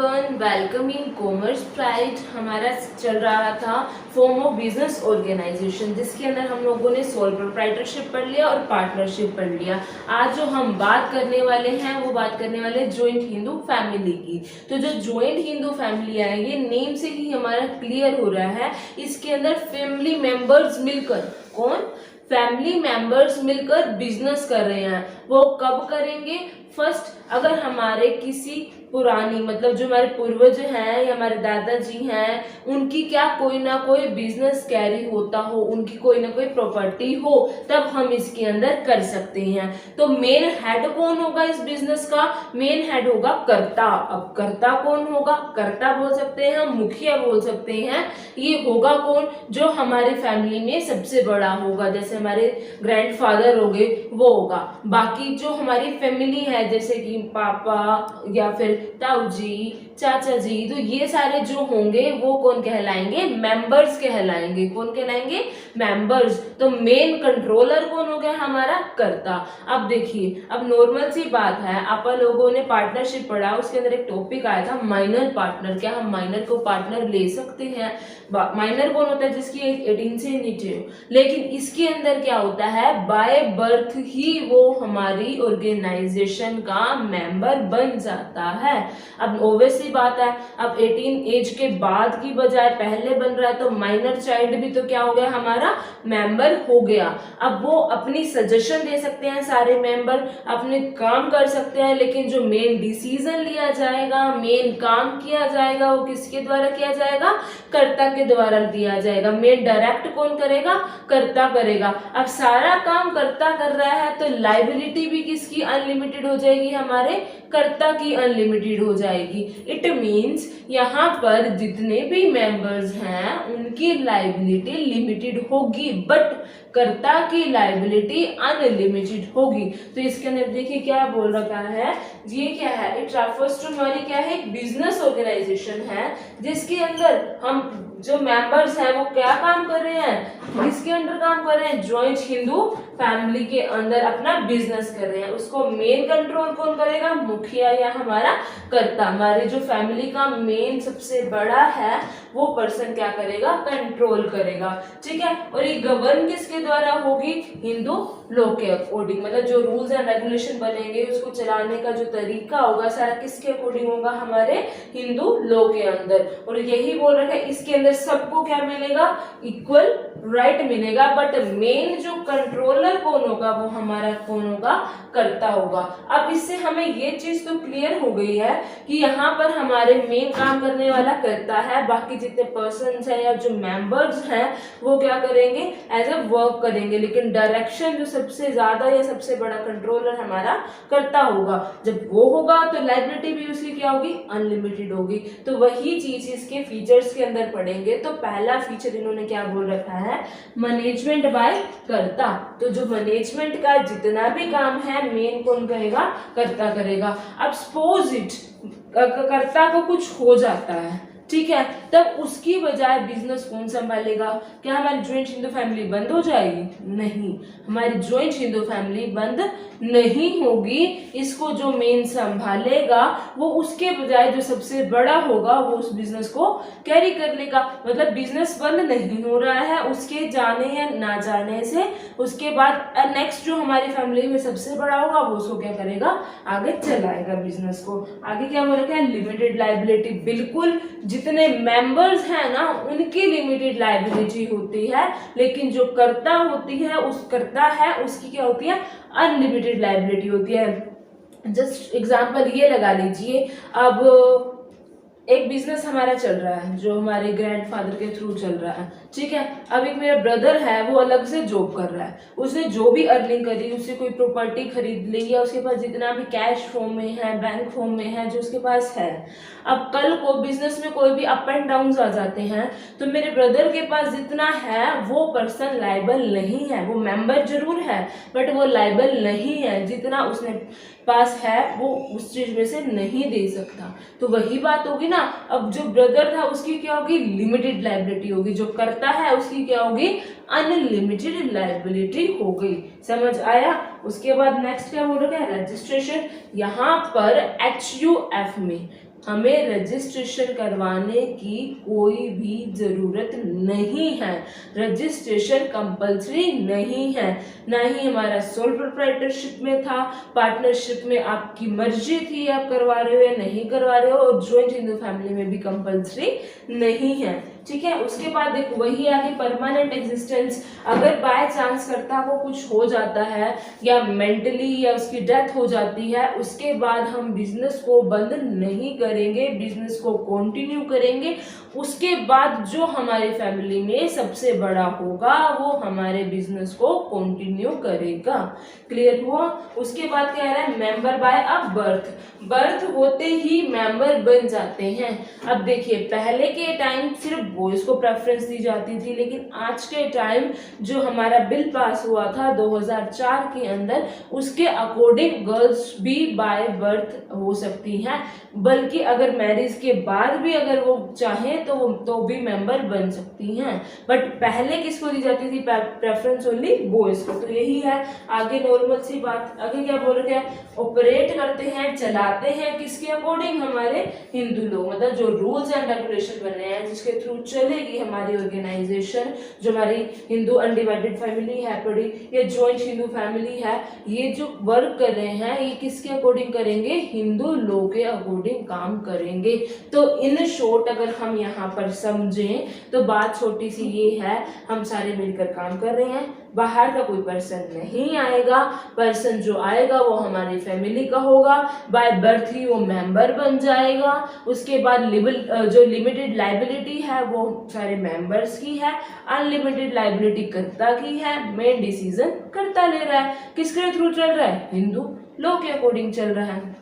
Everyone, welcome in commerce pride. हमारा चल रहा था फॉर्म ऑफ बिजनेस ऑर्गेनाइजेशन, जिसके अंदर हम लोगों ने सोल प्रोप्राइटरशिप पढ़ लिया और पार्टनरशिप पढ़ लिया। आज जो हम बात करने वाले हैं वो बात करने वाले ज्वाइंट हिंदू फैमिली की। तो जो ज्वाइंट हिंदू फैमिली है, ये नेम से ही हमारा क्लियर हो रहा है। इसके अंदर फैमिली मेंबर्स मिलकर, कौन? फैमिली मेंबर्स मिलकर बिजनेस कर रहे हैं। वो कब करेंगे? फर्स्ट, अगर हमारे किसी पुरानी, मतलब जो हमारे पूर्वज हैं या हमारे दादाजी हैं, उनकी क्या कोई ना कोई बिजनेस कैरी होता हो, उनकी कोई ना कोई प्रॉपर्टी हो, तब हम इसके अंदर कर सकते हैं। तो मेन हेड कौन होगा इस बिजनेस का? मेन हेड होगा कर्ता। अब कर्ता कौन होगा? कर्ता बोल सकते हैं हम, मुखिया बोल सकते हैं। ये होगा कौन? जो हमारे फैमिली में सबसे बड़ा होगा, जैसे हमारे ग्रैंडफादर हो गए, वो होगा। बाकी जो हमारी फैमिली है, जैसे कि पापा या फिर ताऊ जी, चाचा जी, तो ये सारे जो होंगे वो कौन कहलाएंगे? मेंबर्स कहलाएंगे। कौन कहलाएंगे? मेंबर्स। तो मेन कंट्रोलर कौन हो गया? हमारा कर्ता। अब देखिए, अब नॉर्मल सी बात है, आप लोगों ने पार्टनरशिप पढ़ा, उसके अंदर एक टॉपिक आया था माइनर पार्टनर। क्या हम माइनर को पार्टनर ले सकते हैं? माइनर कौन होता है? जिसकी एज 18 से नीचे हो। लेकिन इसके अंदर क्या होता है? बाय बर्थ ही वो हमारी ऑर्गेनाइजेशन का मेंबर बन जाता है। अब ओब्वियसली बात है, अब 18 एज के बाद की बजाय पहले बन रहा है, तो माइनर चाइल्ड भी तो क्या हो गया? हमारा मेंबर हो गया। अब वो अपनी सजेशन दे सकते हैं, सारे मेंबर अपने काम कर सकते हैं, लेकिन जो मेन डिसीजन लिया जाएगा, मेन काम किया जाएगा, वो किसके द्वारा किया जाएगा? कर्ता के द्वारा दिया जाएगा। मेन डायरेक्ट कौन करेगा? कर्ता करेगा। अब सारा काम कर्ता कर रहा है, तो लायबिलिटी भी किसकी अनलिमिटेड हो जाएगी? हमारे कर्ता की अनलिमिटेड हो जाएगी। इट मीन्स यहाँ पर जितने भी मेंबर्स हैं उनकी लायबिलिटी लिमिटेड होगी, बट कर्ता की लायबिलिटी अनलिमिटेड होगी। तो इसके अंदर देखिए क्या बोल रखा है, ये क्या है? इट रेफर्स टू हमारी क्या है? एक बिजनेस ऑर्गेनाइजेशन है, जिसके अंदर हम जो मेंबर्स हैं वो क्या काम कर रहे हैं? किसके अंडर काम कर रहे हैं? ज्वाइंट हिंदू फैमिली के अंदर अपना बिजनेस कर रहे हैं। उसको मेन कंट्रोल कौन करेगा? मुखिया या हमारा कर्ता। हमारे जो फैमिली का मेन सबसे बड़ा है वो पर्सन क्या करेगा? कंट्रोल करेगा। ठीक है। और ये गवर्न किसके द्वारा होगी? हिंदू लॉ के अकॉर्डिंग। मतलब जो रूल्स एंड रेगुलेशन बनेंगे, उसको चलाने का जो तरीका होगा, सारा किसके अकॉर्डिंग होगा? हमारे हिंदू लॉ के अंदर। और यही बोल रखा है, इसके अंदर सबको क्या मिलेगा? इक्वल राइट मिलेगा, बट मेन जो कंट्रोलर कौन होगा? वो हमारा कौन होगा? कर्ता होगा। अब इससे हमें ये चीज तो क्लियर हो गई है कि यहाँ पर हमारे मेन काम करने वाला कर्ता है, बाकी जितने पर्सन्स हैं या जो मेंबर्स हैं वो क्या करेंगे? एज अ वर्क करेंगे, लेकिन डायरेक्शन जो सबसे ज्यादा या सबसे बड़ा कंट्रोलर हमारा कर्ता होगा। जब वो होगा तो लायबिलिटी भी उसकी क्या होगी? अनलिमिटेड होगी। तो वही चीज इसके फीचर्स के अंदर पढ़ेंगे। तो पहला फीचर इन्होंने क्या बोल रखा है? मैनेजमेंट बाय कर्ता। तो जो मैनेजमेंट का जितना भी काम है, मेन कौन करेगा? कर्ता करेगा। अब सपोज इट कर्ता को कुछ हो जाता है, ठीक है, तब उसकी बजाय बिजनेस कौन संभालेगा? क्या हमारी ज्वाइंट हिंदू फैमिली बंद हो जाएगी? नहीं, हमारी ज्वाइंट हिंदू फैमिली बंद नहीं होगी। इसको जो मेन संभालेगा वो उसके बजाय जो सबसे बड़ा होगा वो उस बिजनेस को कैरी कर लेगा। मतलब बिजनेस बंद नहीं हो रहा है उसके जाने या ना जाने से। उसके बाद नेक्स्ट जो हमारी फैमिली में सबसे बड़ा होगा वो उसको क्या करेगा? आगे चलाएगा बिजनेस को। आगे क्या बोल रखा है? Limited liability. बिल्कुल जितने मेंबर्स हैं ना उनकी लिमिटेड लायबिलिटी होती है, लेकिन जो कर्ता होती है, उस कर्ता है उसकी क्या होती है? अनलिमिटेड लायबिलिटी होती है। जस्ट एग्जांपल ये लगा लीजिए, अब एक बिजनेस हमारा चल रहा है जो हमारे ग्रैंडफादर के थ्रू चल रहा है, ठीक है। अब एक मेरा ब्रदर है, वो अलग से जॉब कर रहा है, उसने जो भी अर्निंग करी, उससे कोई प्रॉपर्टी खरीद ली या उसके पास जितना भी कैश फॉर्म में है, बैंक फॉर्म में है, जो उसके पास है। अब कल को बिजनेस में कोई भी अप एंड डाउन आ जाते हैं, तो मेरे ब्रदर के पास जितना है वो पर्सन लायबल नहीं है। वो मेंबर जरूर है, बट वो लायबल नहीं है। जितना उसने पास है वो उस चीज में से नहीं दे सकता। तो वही बात होगी ना। अब जो ब्रदर था उसकी क्या होगी? लिमिटेड लायबिलिटी होगी। जो करता है उसकी क्या होगी? अनलिमिटेड लायबिलिटी हो गई। समझ आया? उसके बाद नेक्स्ट क्या बोल रहा है? रजिस्ट्रेशन। यहाँ पर HUF में हमें रजिस्ट्रेशन करवाने की कोई भी ज़रूरत नहीं है। रजिस्ट्रेशन कंपलसरी नहीं है, ना ही हमारा सोल प्रोप्राइटरशिप में था। पार्टनरशिप में आपकी मर्जी थी, आप करवा रहे हो या नहीं करवा रहे हो, और ज्वाइंट हिंदू फैमिली में भी कंपलसरी नहीं है। ठीक है, उसके बाद देखो वही आगे परमानेंट एग्जिस्टेंस। अगर बाय चांस करता वो कुछ हो जाता है या मेंटली या उसकी डेथ हो जाती है, उसके बाद हम बिजनेस को बंद नहीं करेंगे, बिजनेस को कंटिन्यू करेंगे। उसके बाद जो हमारे फैमिली में सबसे बड़ा होगा वो हमारे बिजनेस को कंटिन्यू करेगा। क्लियर हुआ? उसके बाद क्या है, मेंबर बाय अब बर्थ। बर्थ होते ही मेंबर बन जाते हैं। अब देखिए, पहले के टाइम सिर्फ बॉयज को प्रेफरेंस दी जाती थी, लेकिन आज के टाइम जो हमारा बिल पास हुआ था 2004 के अंदर, उसके अकॉर्डिंग गर्ल्स भी बाय बर्थ हो सकती हैं। बल्कि अगर मैरिज के बाद भी अगर वो चाहे तो भी मेंबर बन सकती हैं। बट पहले किसको दी जाती थी प्रेफरेंस? ओनली बॉयज को। तो यही है आगे नॉर्मल सी बात। आगे क्या बोल रहे हैं, ऑपरेट करते हैं, चलाते हैं किसके अकॉर्डिंग? हमारे हिंदू लोग, मतलब जो रूल्स एंड रेगुलेशन बन रहे हैं जिसके थ्रू चलेगी हमारी ऑर्गेनाइजेशन, जो हमारी हिंदू अनडिवाइडेड फैमिली है बड़ी, या ज्वाइंट हिंदू फैमिली है, ये जो वर्क कर रहे हैं ये किसके अकॉर्डिंग करेंगे? हिंदू लोगों के अकॉर्डिंग काम करेंगे। तो इन शॉर्ट अगर हम यहाँ पर समझें तो बात छोटी सी ये है, हम सारे मिलकर काम कर रहे हैं, बाहर का कोई पर्सन नहीं आएगा। पर्सन जो आएगा वो हमारी फैमिली का होगा, बाय बर्थ ही वो मेंबर बन जाएगा। उसके बाद जो लिमिटेड लाइबिलिटी है वो सारे मेंबर्स की है, अनलिमिटेड लाइबिलिटी कर्ता की है। मेन डिसीजन कर्ता ले रहा है, किसके थ्रू चल रहा है? हिंदू लॉ के अकॉर्डिंग चल रहा है।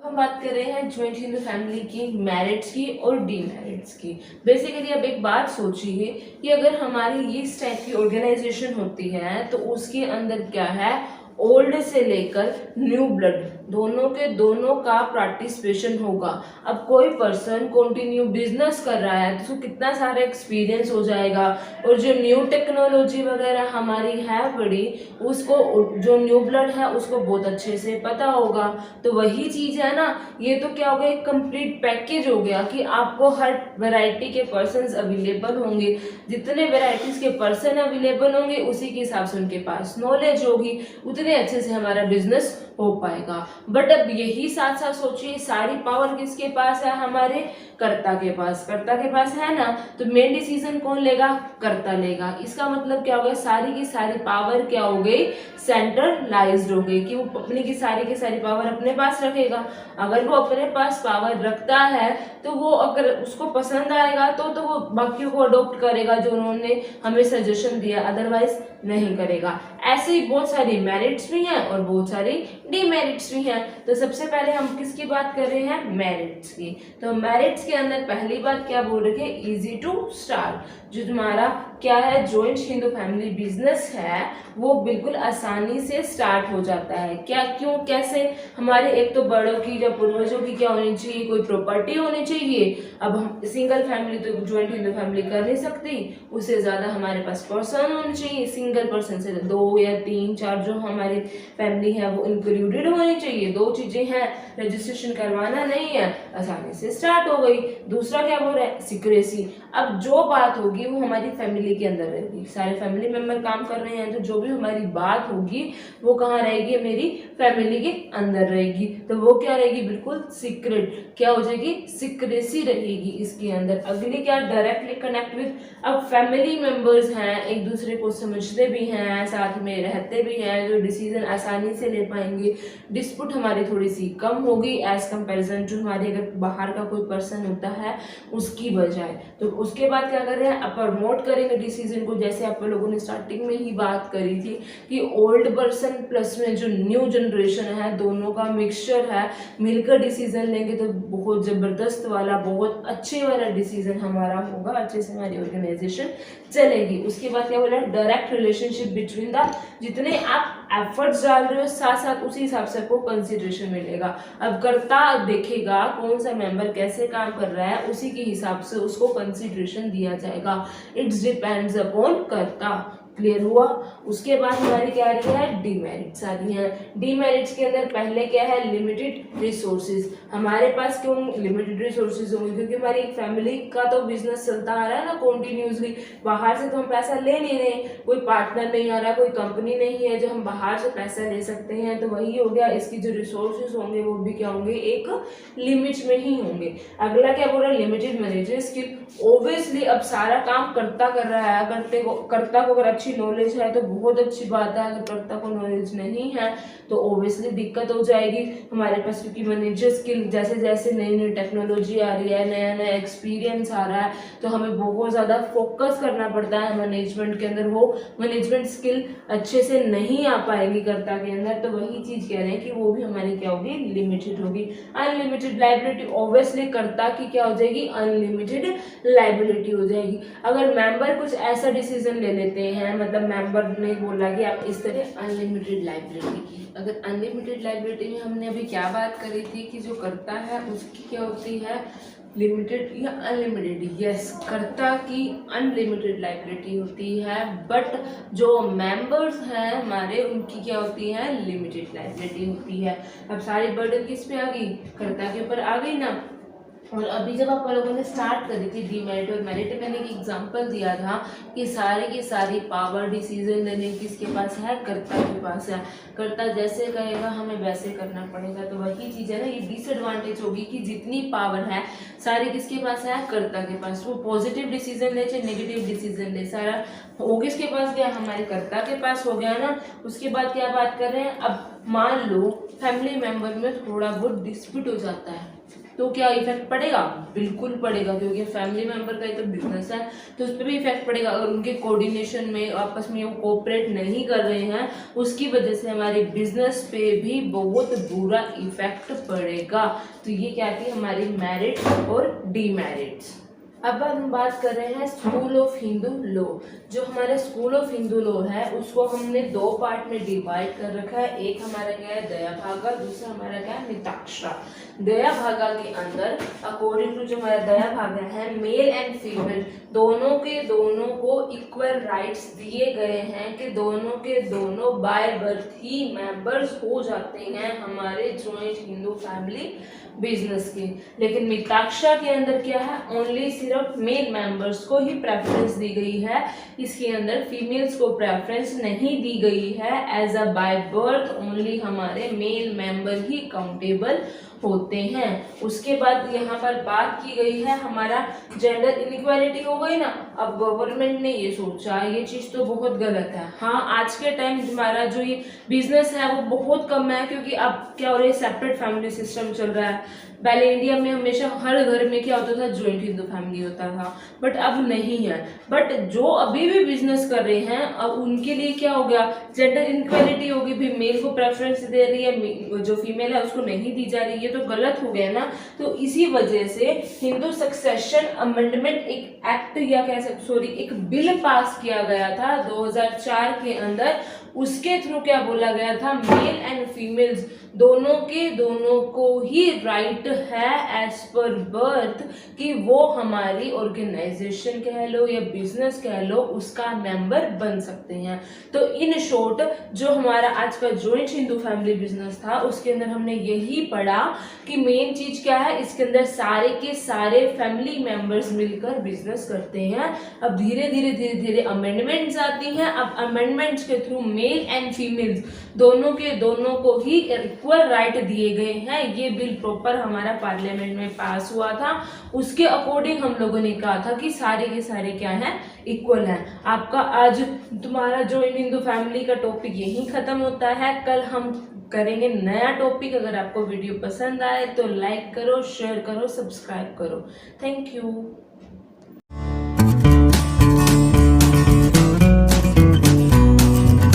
हम बात कर रहे हैं ज्वाइंट हिंदू फैमिली की मैरिट्स की और डीमैरिट्स की। बेसिकली अब एक बात सोचिए कि अगर हमारी इस टाइप की ऑर्गेनाइजेशन होती है तो उसके अंदर क्या है, ओल्ड से लेकर न्यू ब्लड दोनों के दोनों का पार्टिसिपेशन होगा। अब कोई पर्सन कंटिन्यू बिजनेस कर रहा है तो उसको कितना सारा एक्सपीरियंस हो जाएगा, और जो न्यू टेक्नोलॉजी वगैरह हमारी है बड़ी, उसको जो न्यू ब्लड है उसको बहुत अच्छे से पता होगा। तो वही चीज़ है ना, ये तो क्या हो गया, एक कंप्लीट पैकेज हो गया कि आपको हर वैरायटी के पर्सन्स अवेलेबल होंगे। जितने वैरायटीज के पर्सन अवेलेबल होंगे उसी के हिसाब से उनके पास नॉलेज होगी, उतने अच्छे से हमारा बिजनेस हो पाएगा। बट अब यही साथ साथ सोचिए, सारी पावर किसके पास है? हमारे कर्ता के पास। कर्ता के पास है ना, तो मेन डिसीजन कौन लेगा? कर्ता लेगा। इसका मतलब क्या हो गया, सारी की सारी पावर क्या हो गई? सेंट्रलाइज्ड हो गई, कि वो अपनी की सारी पावर अपने पास रखेगा। अगर वो अपने पास पावर रखता है तो वो अगर उसको पसंद आएगा तो वो बाकियों को अडॉप्ट करेगा जो उन्होंने हमें सजेशन दिया, अदरवाइज नहीं करेगा। ऐसे ही बहुत सारी मेरिट्स भी हैं और बहुत सारी डीमेरिट्स भी हैं। तो सबसे पहले हम किसकी बात कर रहे हैं? मेरिट्स की। तो मेरिट्स के अंदर पहली बात क्या बोल रहे हैं? Easy to start. जो तुम्हारा क्या है, ज्वाइंट हिंदू फैमिली बिजनेस है वो बिल्कुल आसानी से स्टार्ट हो जाता है। क्या, क्यों, कैसे? हमारे एक तो बड़ों की या पूर्वजों की क्या होनी चाहिए? कोई प्रॉपर्टी होनी चाहिए। अब हम सिंगल फैमिली तो ज्वाइंट हिंदू फैमिली कर नहीं सकती, उससे ज़्यादा हमारे पास पर्सन होने चाहिए। सिंगल पर्सन से 2 या 3 4 जो हमारी फैमिली है वो इंक्लूडेड होनी चाहिए। 2 चीज़ें हैं, रजिस्ट्रेशन करवाना नहीं है, आसानी से स्टार्ट हो गई। दूसरा क्या बोल रहा है? सिक्रेसी। अब जो बात होगी वो हमारी फैमिली के अंदर रहेगी, सारे फैमिली मेंबर काम कर रहे हैं तो जो भी हमारी बात होगी वो कहाँ रहेगी? मेरी फैमिली के अंदर रहेगी। तो वो क्या रहेगी? बिल्कुल सीक्रेट। क्या हो जाएगी? सिक्रेसी रहेगी इसके अंदर। अगली क्या? Directly connect with. अब फैमिली मेंबर्स हैं, एक दूसरे को समझते भी हैं, साथ में रहते भी हैं, जो डिसीजन आसानी से ले पाएंगे। डिस्प्यूट हमारी थोड़ी सी कम होगी एज कंपेरिजन जो हमारे अगर बाहर का कोई पर्सन होता है उसकी बजाय। तो उसके बाद क्या कर रहे हैं? अब प्रमोट करेंगे डिसीजन को, जैसे आप लोगों ने स्टार्टिंग में ही बात करी थी कि ओल्ड पर्सन प्लस में जो न्यू जनरेशन है दोनों का मिक्सचर है, मिलकर डिसीजन लेंगे तो बहुत जबरदस्त वाला, बहुत अच्छे वाला डिसीजन हमारा होगा, अच्छे से हमारी ऑर्गेनाइजेशन चलेगी। उसके बाद क्या बोला? डायरेक्ट रिलेशनशिप बिटवीन द, जितने आप एफर्ट्स डाल रहे हो साथ साथ उसी हिसाब से आपको कंसिडरेशन मिलेगा। अब कर्ता देखेगा कौन सा मेंबर कैसे काम कर रहा है, उसी के हिसाब से उसको कंसिडरेशन दिया जाएगा। इट्स डिपेंड्स अपॉन कर्ता। क्लियर हुआ। उसके बाद हमारी क्या आ रही है, डीमेरिट्स आ रही हैं। डीमेरिट्स के अंदर पहले क्या है, लिमिटेड रिसोर्सेज। हमारे पास क्यों लिमिटेड रिसोर्सेज होंगे, क्योंकि हमारी एक फैमिली का तो बिजनेस चलता आ रहा है ना कंटिन्यूसली। बाहर से तो हम पैसा ले नहीं रहे, कोई पार्टनर नहीं आ रहा, कोई कंपनी नहीं है जो हम बाहर से पैसा ले सकते हैं। तो वही हो गया, इसकी जो रिसोर्सेज होंगे वो भी क्या होंगे, एक लिमिट में ही होंगे। अगला क्या बोल रहा है, लिमिटेड मैनेजर स्किल। ओब्वियसली अब सारा काम कर्ता कर रहा है, कर्ता को अगर अच्छी नॉलेज है तो बहुत अच्छी बात है, अगर कर्ता को नॉलेज नहीं है तो ओब्वियसली दिक्कत हो जाएगी हमारे पास, क्योंकि मैनेजर स्किल जैसे जैसे नई नई टेक्नोलॉजी आ रही है, नया नया एक्सपीरियंस आ रहा है, तो हमें बहुत ज़्यादा फोकस करना पड़ता है मैनेजमेंट के अंदर। वो मैनेजमेंट स्किल अच्छे से नहीं आ पाएगी कर्ता के अंदर, तो वही चीज़ कह रहे हैं कि वो भी हमारी क्या होगी, लिमिटेड होगी। अनलिमिटेड लाइबिलिटी, ऑब्वियसली कर्ता की क्या हो जाएगी, अनलिमिटेड लाइबिलिटी हो जाएगी। अगर मेंबर कुछ ऐसा डिसीजन ले लेते हैं, मतलब मेंबर ने बोला कि आप इस तरह, अनलिमिटेड लाइबिलिटी की, अगर अनलिमिटेड लाइबिलिटी में हमने अभी क्या बात करी थी कि जो कर्ता है उसकी क्या होती है, लिमिटेड या अनलिमिटेड। यस, कर्ता की अनलिमिटेड लाइबिलिटी होती है, बट जो मेंबर्स हैं हमारे उनकी क्या होती है, लिमिटेड लाइबिलिटी होती है। अब सारी बर्डन किस पे आ गई, कर्ता के ऊपर आ गई ना। और अभी जब आप लोगों ने स्टार्ट करी थी डीमेरिट और मेरिट, मैंने एक एग्जांपल दिया था कि सारी की सारी पावर डिसीजन लेने किसके पास है, कर्ता के पास है। कर्ता जैसे कहेगा हमें वैसे करना पड़ेगा। तो वही चीज़ है ना, ये डिसएडवांटेज होगी कि जितनी पावर है सारी किसके पास है, कर्ता के पास। वो पॉजिटिव डिसीजन ले चाहे नेगेटिव डिसीजन ले, सारा वो किसके पास गया, हमारे कर्ता के पास हो गया ना। उसके बाद क्या बात कर रहे हैं, अब मान लो फैमिली मेंबर में थोड़ा बहुत डिस्प्यूट हो जाता है तो क्या इफेक्ट पड़ेगा, बिल्कुल पड़ेगा, क्योंकि फैमिली मेंबर का ही तो बिजनेस है, तो उस पर भी इफेक्ट पड़ेगा। अगर उनके कोऑर्डिनेशन में आपस में वो कोऑपरेट नहीं कर रहे हैं, उसकी वजह से हमारे बिजनेस पे भी बहुत बुरा इफेक्ट पड़ेगा। तो ये क्या थी हमारी मेरिट और डीमेरिट्स। अब हम बात कर रहे हैं स्कूल ऑफ हिंदू लॉ। जो हमारा स्कूल ऑफ हिंदू लॉ है उसको हमने दो पार्ट में डिवाइड कर रखा है। एक हमारा क्या है, दया भागा, दूसरा हमारा क्या है, मिताक्षरा। दया भागा के अंदर अकॉर्डिंग टू जो हमारा दया भागा है, मेल एंड फीमेल दोनों के दोनों को इक्वल राइट्स दिए गए हैं कि दोनों के दोनों बाय बर्थ ही मेंबर्स हो जाते हैं हमारे जॉइंट हिंदू फैमिली बिजनेस के। लेकिन मिताक्षा के अंदर क्या है, ओनली सिर्फ मेल मेंबर्स को ही प्रेफरेंस दी गई है, इसके अंदर फीमेल्स को प्रेफरेंस नहीं दी गई है। As a by birth only हमारे मेल मेंबर ही काउंटेबल होते हैं। उसके बाद यहाँ पर बात की गई है हमारा जेंडर इनइक्वालिटी हो गई ना। अब गवर्नमेंट ने ये सोचा, ये चीज़ तो बहुत गलत है। हाँ, आज के टाइम हमारा जो ये बिजनेस है वो बहुत कम है, क्योंकि अब क्या हो रहा है, सेपरेट फैमिली सिस्टम चल रहा है। पहले इंडिया में हमेशा हर घर में क्या होता था, ज्वाइंट हिंदू फैमिली होता था, बट अब नहीं है। बट जो अभी भी बिजनेस कर रहे हैं अब उनके लिए क्या हो गया, जेंडर इनक्वालिटी होगी, भी मेल को प्रेफरेंस दे रही है, जो फीमेल है उसको नहीं दी जा रही है, तो गलत हो गया ना। तो इसी वजह से हिंदू सक्सेशन अमेंडमेंट एक एक्ट या कह सकते एक बिल पास किया गया था 2004 के अंदर। उसके थ्रू क्या बोला गया था, मेल एंड फीमेल्स दोनों के दोनों को ही राइट है एज पर बर्थ कि वो हमारी ऑर्गेनाइजेशन कह लो या बिजनेस कह लो उसका मेंबर बन सकते हैं। तो इन शॉर्ट जो हमारा आज का जॉइंट हिंदू फैमिली बिजनेस था उसके अंदर हमने यही पढ़ा कि मेन चीज क्या है, इसके अंदर सारे के सारे फैमिली मेंबर्स मिलकर बिजनेस करते हैं। अब धीरे धीरे अमेंडमेंट्स आती हैं। अब अमेंडमेंट्स के थ्रू मेल एंड फीमेल्स दोनों के दोनों को ही इक्वल राइट दिए गए हैं। ये बिल प्रॉपर हमारा पार्लियामेंट में पास हुआ था। उसके अकॉर्डिंग हम लोगों ने कहा था कि सारे के सारे क्या हैं, इक्वल हैं। आपका आज तुम्हारा जो हिंदू फैमिली का टॉपिक यहीं खत्म होता है। कल हम करेंगे नया टॉपिक। अगर आपको वीडियो पसंद आए तो लाइक करो, शेयर करो, सब्सक्राइब करो। Thank you.